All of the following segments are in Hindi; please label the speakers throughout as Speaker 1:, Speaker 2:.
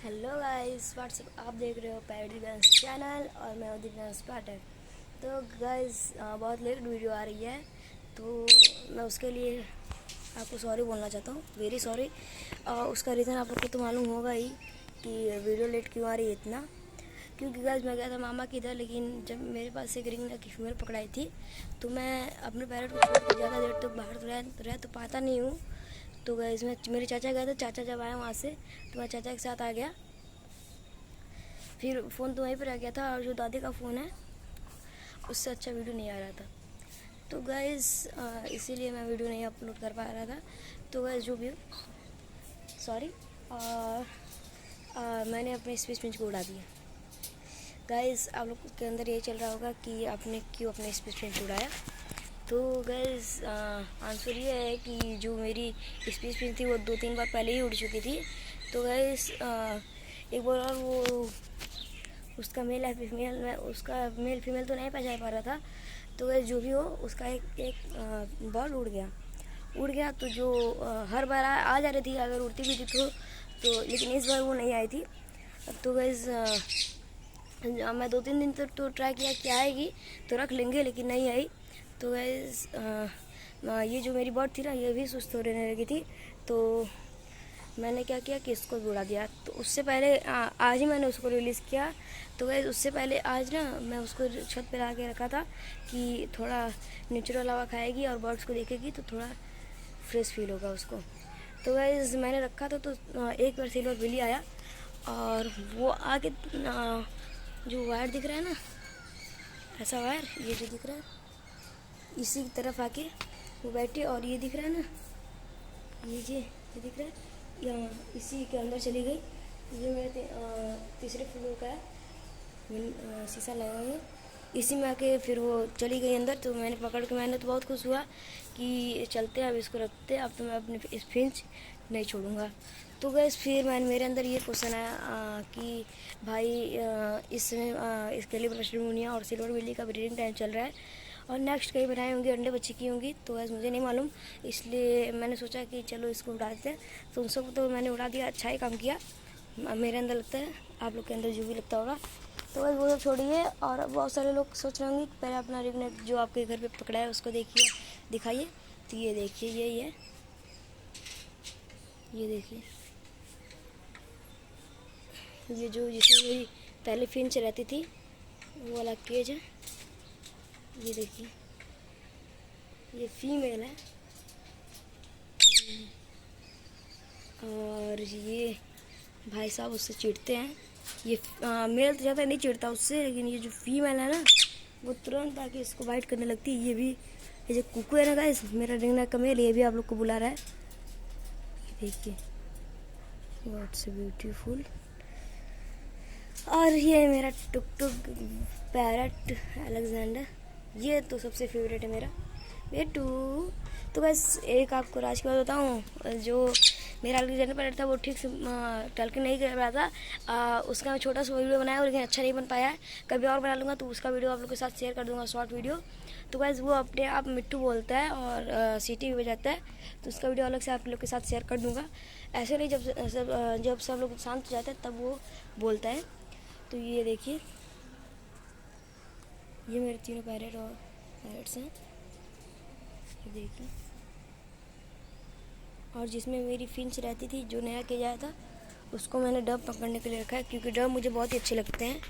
Speaker 1: हेलो गाइस, व्हाट्सअप आप देख रहे हो पैडी डांस चैनल और मैं उदित डांस पार्टनर। तो गाइस बहुत लेट वीडियो आ रही है, तो मैं उसके लिए आपको सॉरी बोलना चाहता हूँ, वेरी सॉरी। उसका रीज़न आप लोग को तो मालूम होगा ही कि वीडियो लेट क्यों आ रही है इतना। क्योंकि गाइस मैं गया था मामा की इधर, लेकिन जब मेरे पास एक रिंग की फीमेल पकड़ाई थी तो मैं अपने पैरेट को छोड़ के ज़्यादा देर तक बाहर तो रह तो पाता नहीं हूँ। तो गए इसमें मेरे चाचा गए थे, चाचा जब आए वहाँ से तो मैं चाचा के साथ आ गया। फिर फ़ोन तो वहीं पर रह गया था और जो दादी का फ़ोन है उससे अच्छा वीडियो नहीं आ रहा था। तो गाइस इसीलिए मैं वीडियो नहीं अपलोड कर पा रहा था। तो गाइस जो भी सॉरी। मैंने अपने स्पेस पिंच को उड़ा दिया। गाइस आप लोग के अंदर ये चल रहा होगा कि आपने क्यों अपने स्पेस पिंच उड़ाया। तो गाइस आंसर ये है कि जो मेरी स्पेस पिंच थी वो 2-3 बार पहले ही उड़ चुकी थी। तो गाइस एक बार और वो उसका मेल है फीमेल, मैं उसका मेल फीमेल तो नहीं पहचान पा रहा था। तो गाइस जो भी हो उसका एक बॉल उड़ गया। तो जो हर बार आ जा रही थी, अगर उड़ती भी थी तो लेकिन इस बार वो नहीं आई थी। तो गाइस मैं 2-3 दिन तक तो ट्राई किया कि आएगी तो रख लेंगे, लेकिन नहीं आई। तो गाइस ये जो मेरी बर्ड थी ना, ये भी सुस्त होने लगी थी। तो मैंने क्या किया कि इसको भी उड़ा दिया। तो उससे पहले आज ही मैंने उसको रिलीज़ किया। तो गाइस उससे पहले आज ना मैं उसको छत पे ला के रखा था कि थोड़ा नेचुरल हवा खाएगी और बर्ड्स को देखेगी तो थोड़ा फ्रेश फील होगा उसको। तो गाइस मैंने रखा था, तो एक बार सिल्वर बिल्ली आया और वो आके जो वायर दिख रहा है ना, ऐसा वायर ये जो दिख रहा है इसी की तरफ आके वो बैठी, और ये दिख रहा है ना, ये दिख रहा है यहाँ इसी के अंदर चली गई। ये मेरे तीसरे फ्लोर का है, शीशा लगा हुआ है, इसी में आके फिर वो चली गई अंदर। तो मैंने पकड़ के, मैंने तो बहुत खुश हुआ कि चलते हैं अब इसको रखते हैं, अब तो मैं अपने फिंच नहीं छोड़ूंगा। तो गैस फिर मेरे अंदर ये क्वेश्चन आया कि भाई इसमें इसके लिए ब्रशमुनिया और सिल्वर बिल्ली का ब्रीडिंग टाइम चल रहा है और नेक्स्ट कहीं बनाए होंगे, अंडे बच्चे की होंगी। तो गैस मुझे नहीं मालूम, इसलिए मैंने सोचा कि चलो इसको उड़ा देते हैं। तो उन सबको तो मैंने उड़ा दिया, अच्छा ही काम किया मेरे अंदर लगता है, आप लोग के अंदर जो भी लगता होगा। तो बस वो सब छोड़िए। और बहुत सारे लोग सोच रहे होंगे पहले अपना रिंग नेक जो आपके घर पे पकड़ा है उसको देखिए, दिखाइए। तो ये देखिए, यही है, ये देखिए, ये जो जिसमें मेरी पहले फिंच रहती थी वो वाला केज है। ये देखिए, ये फीमेल है और ये भाई साहब उससे चिढ़ते हैं। ये मेल तो ज़्यादा नहीं चिढ़ता उससे, लेकिन ये जो फीमेल है ना वो तुरंत आके इसको वाइट करने लगती है। ये भी, ये जो कुकू है ना गाइस, मेरा रिंग नेक का मेल, ये भी आप लोग को बुला रहा है। ये देखिए, व्हाट्स ब्यूटीफुल। और ये मेरा टुक टुक पैरट अलेक्जेंडर, ये तो सबसे फेवरेट है मेरा बेटू। तो बस एक आपको राज की बात बताऊँ, जो मेरा अलेक्जेंडर पैरट था वो ठीक से टल के नहीं कर रहा था। उसका मैं छोटा सा वीडियो बनाया लेकिन अच्छा नहीं बन पाया है। कभी और बना लूँगा तो उसका वीडियो आप लोग के साथ शेयर कर दूँगा, शॉर्ट वीडियो। तो बस वो अपने आप मिट्टू बोलता है और सीटी भी बजाता है, तो उसका वीडियो अलग से आप लोग के साथ शेयर कर दूँगा। ऐसे नहीं, जब सब लोग शांत हो जाते हैं तब वो बोलता है। तो ये देखिए, ये मेरे तीनों पैरट्स हैं, ये देखिए। और जिसमें मेरी फिंच रहती थी, जो नया किया जाया था, उसको मैंने डब पकड़ने के लिए रखा है, क्योंकि डब मुझे बहुत ही अच्छे लगते हैं।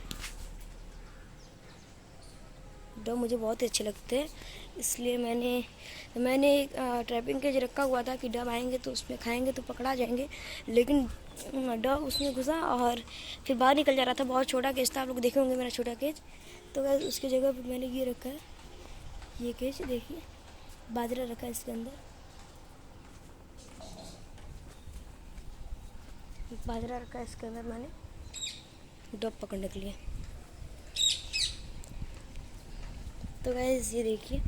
Speaker 1: डब मुझे बहुत ही अच्छे लगते हैं, इसलिए मैंने एक ट्रैपिंग केज रखा हुआ था कि डब आएंगे तो उसमें खाएंगे तो पकड़ा जाएंगे। लेकिन डब उसमें घुसा और फिर बाहर निकल जा रहा था। बहुत छोटा केज था, आप लोग देखे होंगे मेरा छोटा केज। तो बस उसकी जगह पर मैंने ये रखा है, ये केज देखिए, बाजरा रखा है इसके अंदर, बाजरा रखा है इसके अंदर मैंने डब पकड़ने के लिए। तो गाइस ये देखिए,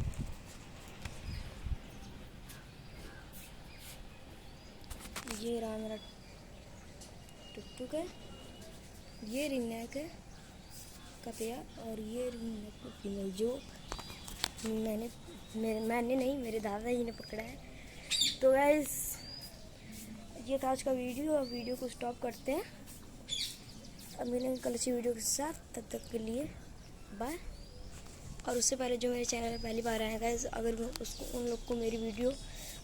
Speaker 1: ये रहा मेरा टुक टुक है, ये रिंग नेक है का पेयर, और ये रिंग नेक का फीमेल जो मैंने नहीं, मेरे दादा जी ने पकड़ा है। तो गाइस ये था आज का वीडियो, और वीडियो को स्टॉप करते हैं। अब मिलेंगे कल अच्छी वीडियो के साथ, तब तक के लिए बाय। और उससे पहले जो मेरे चैनल पर पहली बार आए हैं गाइस, अगर उसको उन लोग को मेरी वीडियो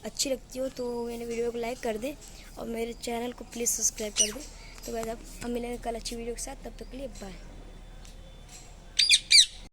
Speaker 1: अच्छी लगती हो तो मेरे वीडियो को लाइक कर दें और मेरे चैनल को प्लीज़ सब्सक्राइब कर दें। तो गाइस अब मिलेंगे कल अच्छी वीडियो के साथ, तब तक के लिए बाय।